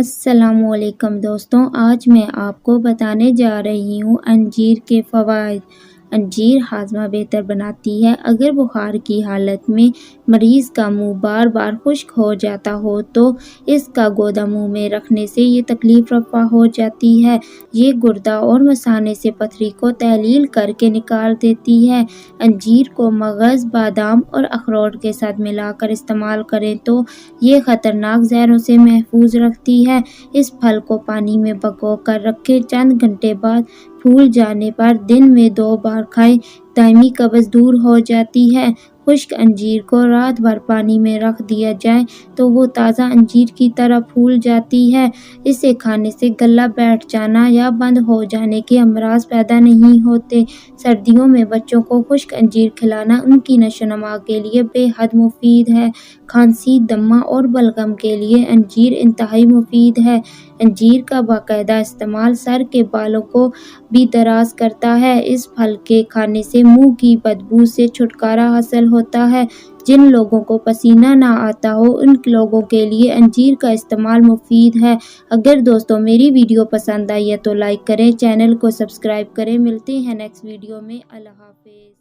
السلام علیکم دوستوں، آج میں آپ کو بتانے جا رہی ہوں انجیر کے فوائد۔ انجیر ہاضمہ بہتر بناتی ہے۔ اگر بخار کی حالت میں مریض کا منہ بار بار خشک ہو جاتا ہو تو اس کا گودا منہ میں رکھنے سے یہ تکلیف رفع ہو جاتی ہے۔ یہ گردہ اور مثانے سے پتھری کو تحلیل کر کے نکال دیتی ہے۔ انجیر کو مغز، بادام اور اخروٹ کے ساتھ ملا کر استعمال کریں تو یہ خطرناک زہروں سے محفوظ رکھتی ہے۔ اس پھل کو پانی میں بھگو کر رکھیں، چند گھنٹے بعد پھول جانے پر دن میں 2 بار کھائیں، دائمی قبض دور ہو جاتی ہے۔ خشک انجیر کو رات بھر پانی میں رکھ دیا جائے تو وہ تازہ انجیر کی طرح پھول جاتی ہے۔ اسے کھانے سے گلا بیٹھ جانا یا بند ہو جانے کے امراض پیدا نہیں ہوتے۔ سردیوں میں بچوں کو خشک انجیر کھلانا ان کی نشو و نما کے لیے بے حد مفید ہے۔ کھانسی، دمہ اور بلغم کے لیے انجیر انتہائی مفید ہے۔ انجیر کا باقاعدہ استعمال سر کے بالوں کو بھی دراز کرتا ہے۔ اس پھل کے کھانے سے منہ کی بدبو سے چھٹکارا حاصل ہوتا ہے۔ جن لوگوں کو پسینہ نہ آتا ہو ان لوگوں کے لیے انجیر کا استعمال مفید ہے۔ اگر دوستوں میری ویڈیو پسند آئی ہے تو لائک کریں، چینل کو سبسکرائب کریں۔ ملتے ہیں نیکسٹ ویڈیو میں۔ اللہ حافظ۔